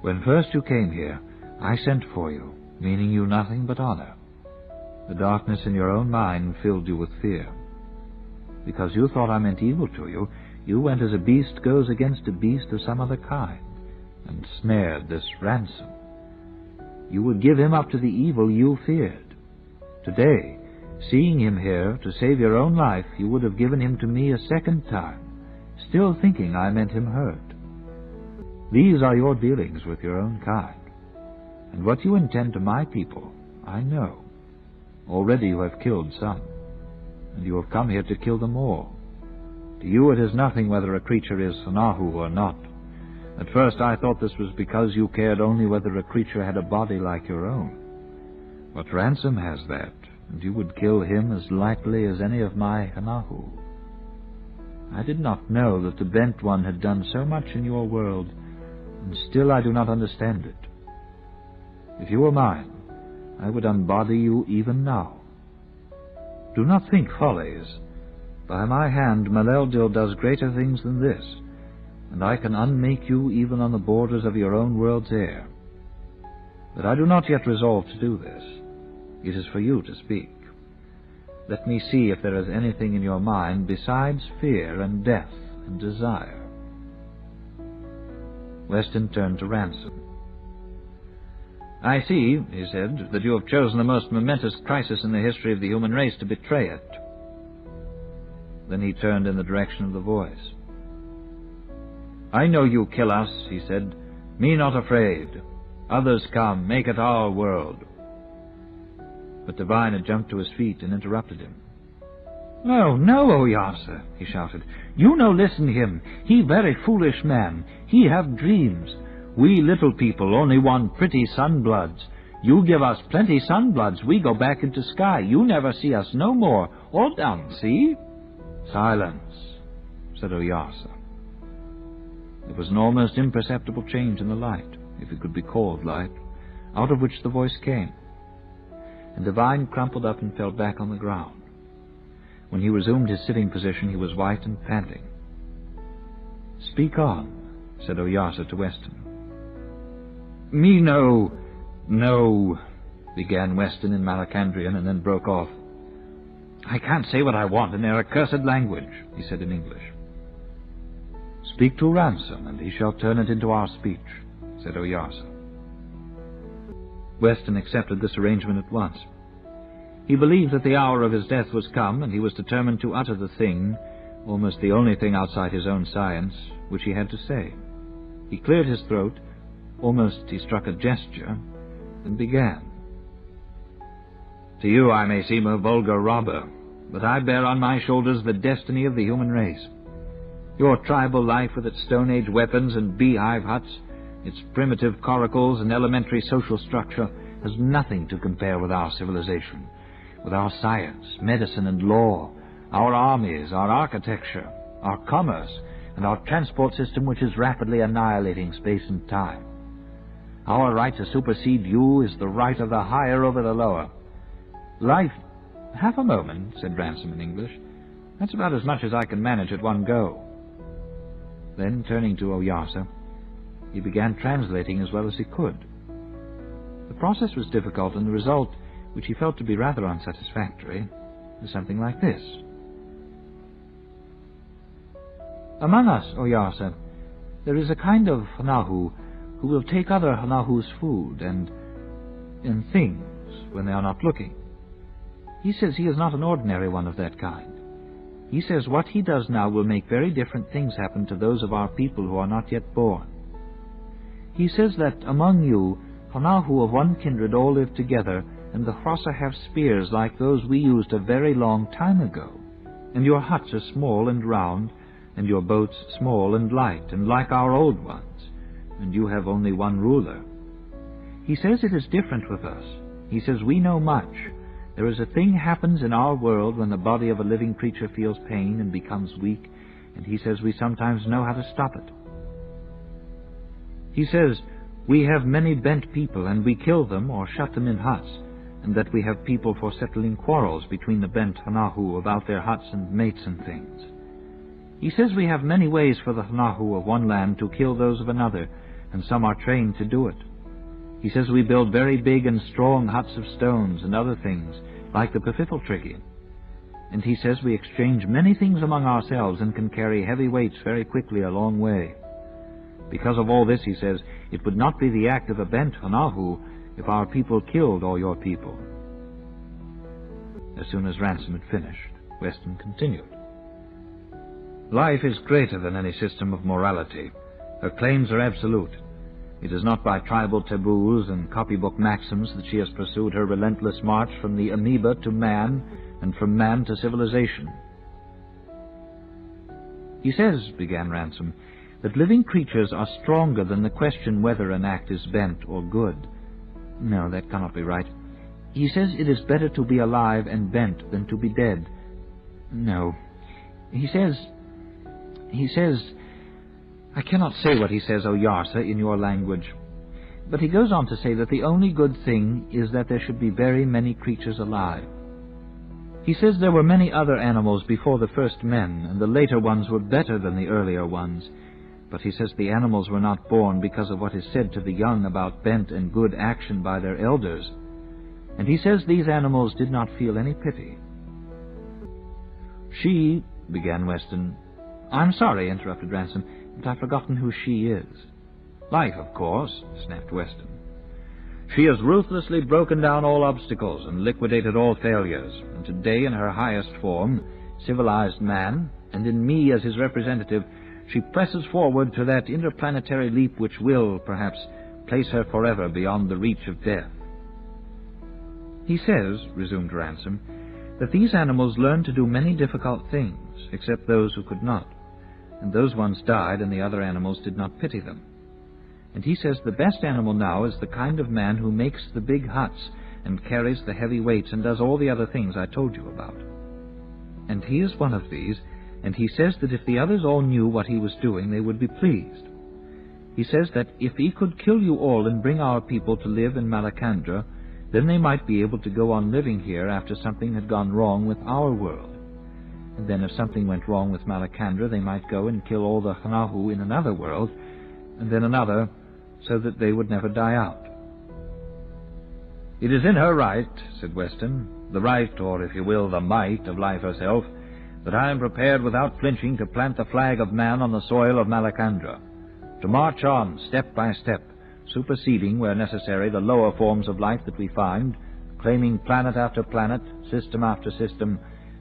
When first you came here, I sent for you, meaning you nothing but honor. The darkness in your own mind filled you with fear. Because you thought I meant evil to you, you went as a beast goes against a beast of some other kind, and snared this ransom. You would give him up to the evil you feared. Today, seeing him here, to save your own life, you would have given him to me a 2nd time, still thinking I meant him hurt. These are your dealings with your own kind, and what you intend to my people, I know. Already you have killed some, and you have come here to kill them all. To you it is nothing whether a creature is Nahu or not. At first I thought this was because you cared only whether a creature had a body like your own. But Ransom has that, and you would kill him as lightly as any of my Hanahu. I did not know that the Bent One had done so much in your world, and still I do not understand it. If you were mine, I would unbody you even now. Do not think follies. By my hand, Maleldil does greater things than this, and I can unmake you even on the borders of your own world's air. But I do not yet resolve to do this. It is for you to speak. Let me see if there is anything in your mind besides fear and death and desire." Weston turned to Ransom. "I see," he said, "that you have chosen the most momentous crisis in the history of the human race to betray it." Then he turned in the direction of the voice. "I know you kill us," he said. "Me not afraid. Others come, make it our world." But Devine had jumped to his feet and interrupted him. "No, no, Oyarsa," he shouted. "You no listen him. He very foolish man. He have dreams. We little people only want pretty sunbloods. You give us plenty sunbloods, we go back into sky. You never see us no more. All done, see?" "Silence," said Oyarsa. There was an almost imperceptible change in the light, if it could be called light, out of which the voice came, and Devine crumpled up and fell back on the ground. When he resumed his sitting position, he was white and panting. "Speak on," said Oyarsa to Weston. "Me no, began Weston in Malacandrian, and then broke off. "I can't say what I want in their accursed language," he said in English. "Speak to Ransom, and he shall turn it into our speech," said Oyarsa. Weston accepted this arrangement at once. He believed that the hour of his death was come, and he was determined to utter the thing, almost the only thing outside his own science, which he had to say. He cleared his throat, almost he struck a gesture, and began. To you I may seem a vulgar robber, but I bear on my shoulders the destiny of the human race. Your tribal life with its Stone Age weapons and beehive huts, its primitive coracles and elementary social structure, has nothing to compare with our civilization, with our science, medicine, and law, our armies, our architecture, our commerce, and our transport system which is rapidly annihilating space and time. Our right to supersede you is the right of the higher over the lower. Life... Half a moment, said Ransom in English. That's about as much as I can manage at one go. Then, turning to Oyarsa, he began translating as well as he could. The process was difficult, and the result, which he felt to be rather unsatisfactory, was something like this. Among us, Oyarsa, there is a kind of Hanahu who will take other Hanahu's food and things when they are not looking. He says he is not an ordinary one of that kind. He says what he does now will make very different things happen to those of our people who are not yet born. He says that among you, Hanahu of one kindred all live together, and the Hrossa have spears like those we used a very long time ago, and your huts are small and round, and your boats small and light, and like our old ones, and you have only one ruler. He says it is different with us. He says we know much. There is a thing happens in our world when the body of a living creature feels pain and becomes weak, and he says we sometimes know how to stop it. He says we have many bent people, and we kill them or shut them in huts, and that we have people for settling quarrels between the bent Hanahu about their huts and mates and things. He says we have many ways for the Hanahu of one land to kill those of another, and some are trained to do it. He says we build very big and strong huts of stones and other things, like the Pfiffeltriggy. And he says we exchange many things among ourselves and can carry heavy weights very quickly a long way. Because of all this, he says, it would not be the act of a bent Hanahu if our people killed all your people. As soon as Ransom had finished, Weston continued. Life is greater than any system of morality. Her claims are absolute. It is not by tribal taboos and copybook maxims that she has pursued her relentless march from the amoeba to man, and from man to civilization. He says, began Ransom, that living creatures are stronger than the question whether an act is bent or good. No, that cannot be right. He says it is better to be alive and bent than to be dead. No. He says... I cannot say what he says, Oyarsa, in your language. But he goes on to say that the only good thing is that there should be very many creatures alive. He says there were many other animals before the first men, and the later ones were better than the earlier ones. But he says the animals were not born because of what is said to the young about bent and good action by their elders. And he says these animals did not feel any pity. She, began Weston. I'm sorry, interrupted Ransom, but I've forgotten who she is. Life, of course, snapped Weston. She has ruthlessly broken down all obstacles and liquidated all failures, and today in her highest form, civilized man, and in me as his representative, she presses forward to that interplanetary leap which will, perhaps, place her forever beyond the reach of death. He says, resumed Ransom, that these animals learned to do many difficult things, except those who could not. And those ones died, and the other animals did not pity them. And he says the best animal now is the kind of man who makes the big huts and carries the heavy weights and does all the other things I told you about. And he is one of these, and he says that if the others all knew what he was doing, they would be pleased. He says that if he could kill you all and bring our people to live in Malacandra, then they might be able to go on living here after something had gone wrong with our world. And then if something went wrong with Malacandra, they might go and kill all the Hanahu in another world, and then another, so that they would never die out. It is in her right, said Weston, the right, or if you will, the might of life herself, that I am prepared without flinching to plant the flag of man on the soil of Malacandra, to march on, step by step, superseding, where necessary, the lower forms of life that we find, claiming planet after planet, system after system,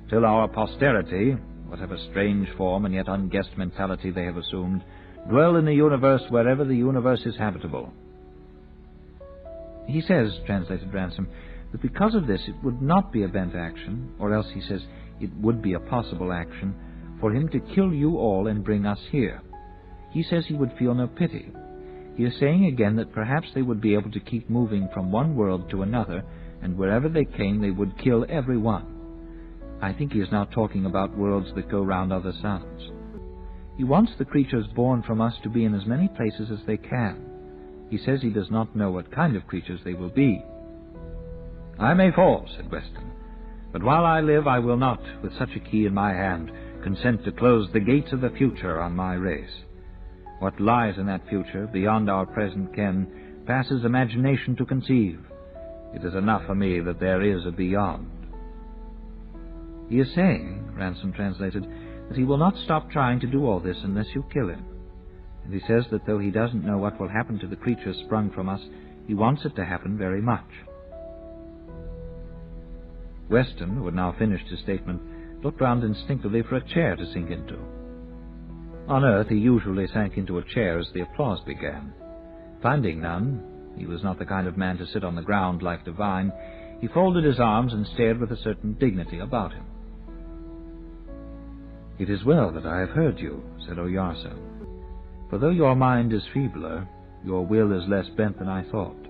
till our posterity, whatever strange form and yet unguessed mentality they have assumed, dwell in the universe wherever the universe is habitable. He says, translated Ransom, that because of this it would not be a bent action, or else, he says, it would be a possible action, for him to kill you all and bring us here. He says he would feel no pity. He is saying again that perhaps they would be able to keep moving from one world to another, and wherever they came they would kill every one. I think he is now talking about worlds that go round other suns. He wants the creatures born from us to be in as many places as they can. He says he does not know what kind of creatures they will be. I may fall, said Weston, but while I live I will not, with such a key in my hand, consent to close the gates of the future on my race. What lies in that future, beyond our present ken, passes imagination to conceive. It is enough for me that there is a beyond. He is saying, Ransom translated, that he will not stop trying to do all this unless you kill him. And he says that though he doesn't know what will happen to the creatures sprung from us, he wants it to happen very much. Weston, who had now finished his statement, looked round instinctively for a chair to sink into. On earth he usually sank into a chair as the applause began. Finding none, he was not the kind of man to sit on the ground like Devine, he folded his arms and stared with a certain dignity about him. "It is well that I have heard you," said Oyarsa, "for though your mind is feebler, your will is less bent than I thought.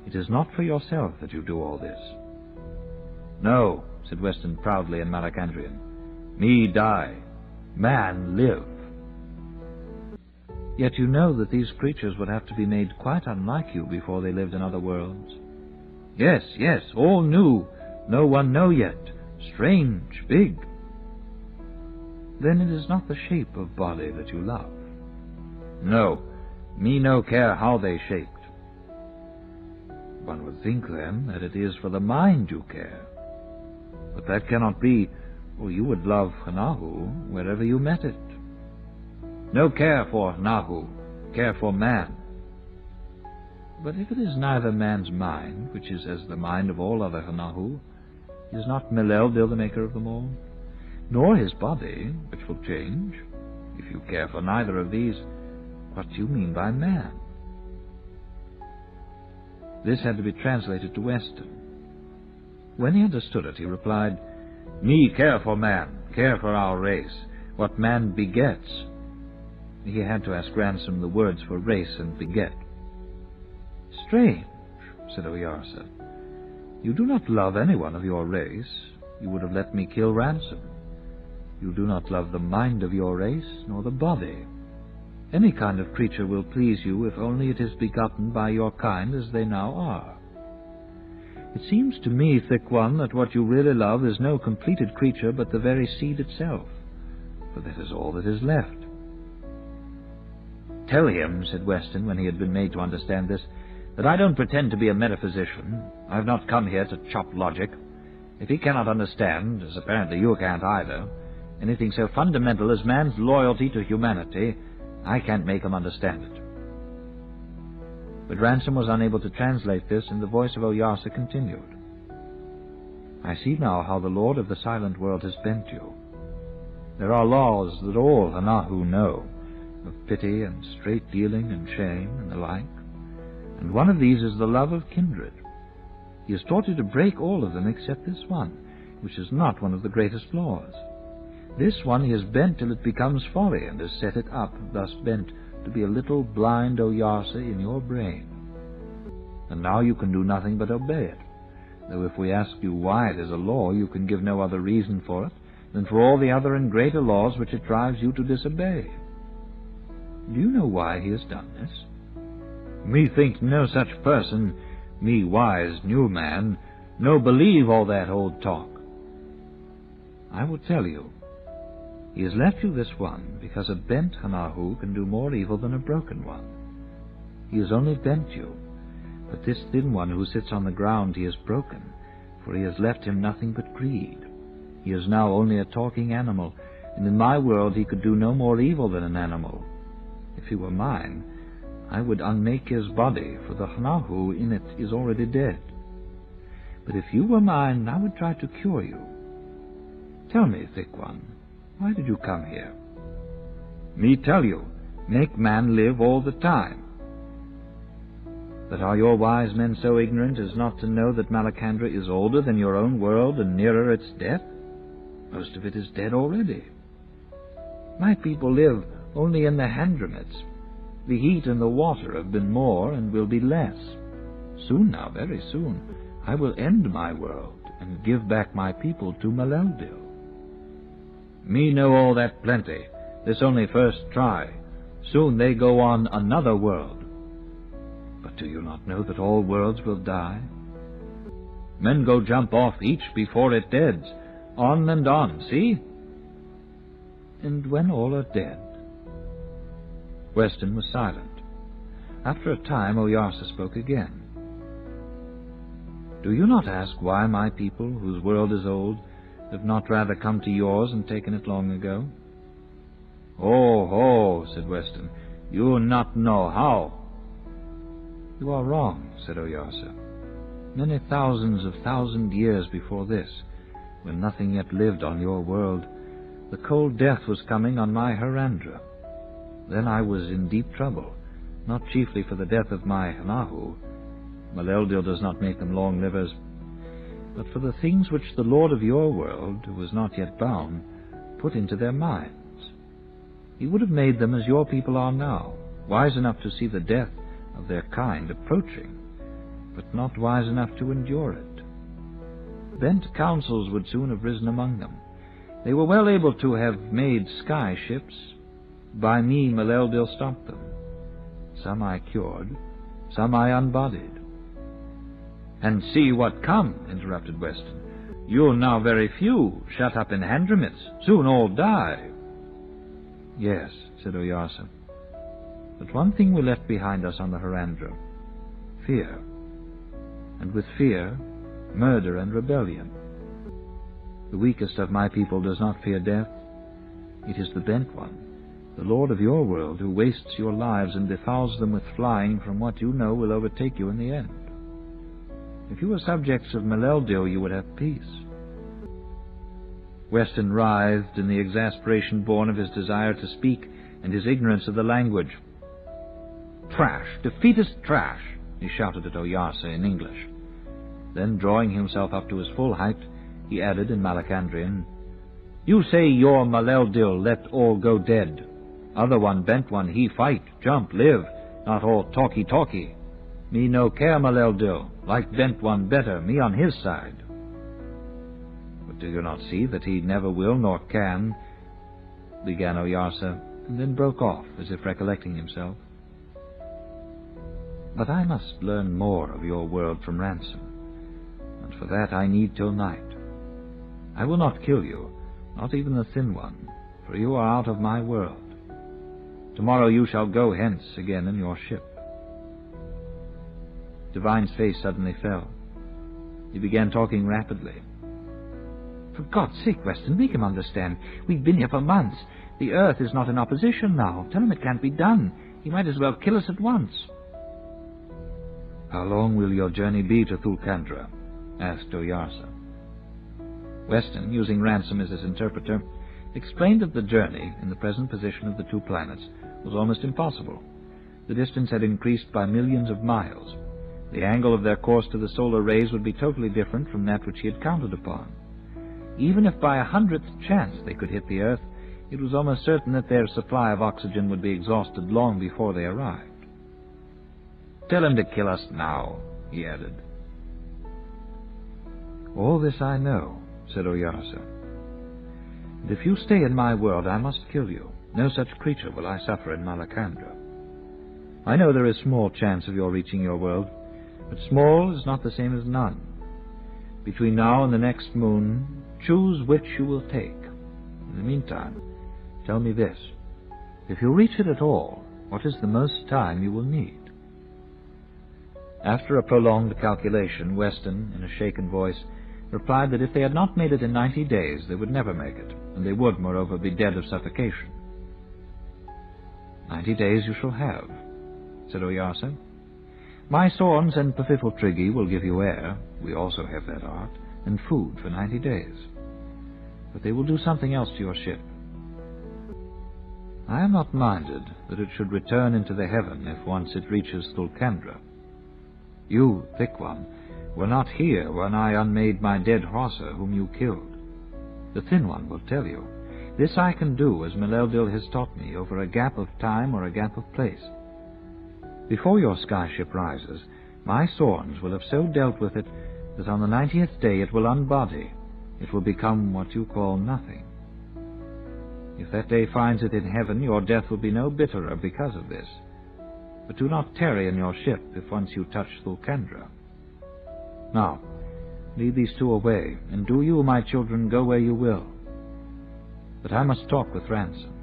It is not for yourself that you do all this." "No," said Weston proudly in Malacandrian. "Me die, man live." "Yet you know that these creatures would have to be made quite unlike you before they lived in other worlds." Yes, all new. No one know yet. Strange, big." "Then it is not the shape of body that you love." "No, me no care how they shaped." "One would think, then, that it is for the mind you care. But that cannot be, or you would love Nahu wherever you met it." "No care for Nahu, care for man." "But if it is neither man's mind, which is as the mind of all other Nahu, is not Melelbil the maker of them all? Nor his body, which will change? If you care for neither of these, what do you mean by man?" This had to be translated to Weston. When he understood it, he replied, "Me care for man, care for our race, what man begets." He had to ask Ransom the words for race and beget. "Strange," said Oyarsa. "You do not love anyone of your race. You would have let me kill Ransom. You do not love the mind of your race, nor the body. Any kind of creature will please you if only it is begotten by your kind as they now are. It seems to me, thick one, that what you really love is no completed creature but the very seed itself, for that is all that is left." "Tell him," said Weston, when he had been made to understand this, "that I don't pretend to be a metaphysician. I have not come here to chop logic. If he cannot understand, as apparently you can't either, anything so fundamental as man's loyalty to humanity, I can't make him understand it." But Ransom was unable to translate this, and the voice of Oyarsa continued. "I see now how the Lord of the Silent World has bent you. There are laws that all Nahu know, of pity and straight dealing and shame and the like, and one of these is the love of kindred. He has taught you to break all of them except this one, which is not one of the greatest laws. This one he has bent till it becomes folly, and has set it up, thus bent, to be a little blind Oyarsa in your brain. And now you can do nothing but obey it, though if we ask you why it is a law, you can give no other reason for it than for all the other and greater laws which it drives you to disobey. Do you know why he has done this? Me think no such person, me wise new man, no believe all that old talk. I will tell you. He has left you this one, because a bent Nahu can do more evil than a broken one. He has only bent you, but this thin one who sits on the ground he has broken, for he has left him nothing but greed. He is now only a talking animal, and in my world he could do no more evil than an animal. If he were mine, I would unmake his body, for the Hnahu in it is already dead. But if you were mine, I would try to cure you. Tell me, thick one, why did you come here? Me tell you, make man live all the time. But are your wise men so ignorant as not to know that Malacandra is older than your own world and nearer its death? Most of it is dead already. My people live only in the Handramits. The heat and the water have been more and will be less. Soon now, very soon, I will end my world and give back my people to Maleldil. Me know all that plenty. This only first try. Soon they go on another world. But do you not know that all worlds will die? Men go jump off each before it deads, on and on, see? And when all are dead... Weston was silent. After a time, Oyarsa spoke again. Do you not ask why my people, whose world is old, have not rather come to yours and taken it long ago? Oh, ho, said Weston, you not know how. You are wrong, said Oyarsa. Many thousands of years before this, when nothing yet lived on your world, the cold death was coming on my Harandra. Then I was in deep trouble, not chiefly for the death of my Hnahu. Maleldil does not make them long livers, but for the things which the Lord of your world, who was not yet bound, put into their minds. He would have made them as your people are now, wise enough to see the death of their kind approaching, but not wise enough to endure it. Bent counsels would soon have risen among them. They were well able to have made sky ships. By me Maleldil stopped them. Some I cured, some I unbodied. And see what come, interrupted Weston. You now very few, shut up in Handramits, soon all die. Yes, said Oyarsa. But one thing we left behind us on the Harandra, fear. And with fear, murder and rebellion. The weakest of my people does not fear death. It is the bent one, the Lord of your world, who wastes your lives and defouls them with flying from what you know will overtake you in the end. If you were subjects of Maleldil, you would have peace. Weston writhed in the exasperation born of his desire to speak and his ignorance of the language. Trash, defeatist trash, he shouted at Oyarsa in English. Then, drawing himself up to his full height, he added in Malacandrian, You say your Maleldil let all go dead. Other one bent one, he fight, jump, live, not all talky. Me no care Maleldil, like bent one better, me on his side. But do you not see that he never will nor can, began Oyarsa, and then broke off, as if recollecting himself. But I must learn more of your world from Ransom, and for that I need till night. I will not kill you, not even the thin one, for you are out of my world. Tomorrow you shall go hence again in your ship. Divine's face suddenly fell. He began talking rapidly. For God's sake, Weston, make him understand. We've been here for months. The earth is not in opposition now. Tell him it can't be done. He might as well kill us at once. How long will your journey be to Thulkandra? Asked Oyarsa. Weston, using Ransom as his interpreter, explained that the journey, in the present position of the two planets, was almost impossible. The distance had increased by millions of miles. The angle of their course to the solar rays would be totally different from that which he had counted upon. Even if by 100th chance they could hit the Earth, it was almost certain that their supply of oxygen would be exhausted long before they arrived. Tell him to kill us now, he added. All this I know, said Oyarsa. And if you stay in my world, I must kill you. No such creature will I suffer in Malacandra. I know there is small chance of your reaching your world, but small is not the same as none. Between now and the next moon, choose which you will take. In the meantime, tell me this. If you reach it at all, what is the most time you will need? After a prolonged calculation, Weston, in a shaken voice, replied that if they had not made it in 90 days, they would never make it, and they would, moreover, be dead of suffocation. 90 days you shall have. said Oyarsa. My Sorns and Pfiffeltriggy will give you air, we also have that art, and food for 90 days. But they will do something else to your ship. I am not minded that it should return into the heaven if once it reaches Thulkandra. You, Thick One, were not here when I unmade my dead Horser whom you killed. The Thin One will tell you. This I can do, as Meleldil has taught me, over a gap of time or a gap of place. Before your skyship rises, my Sorns will have so dealt with it that on the 90th day it will unbody. It will become what you call nothing. If that day finds it in heaven, your death will be no bitterer because of this. But do not tarry in your ship if once you touch Thulkandra. Now, lead these two away, and do you, my children, go where you will. But I must talk with Ransom.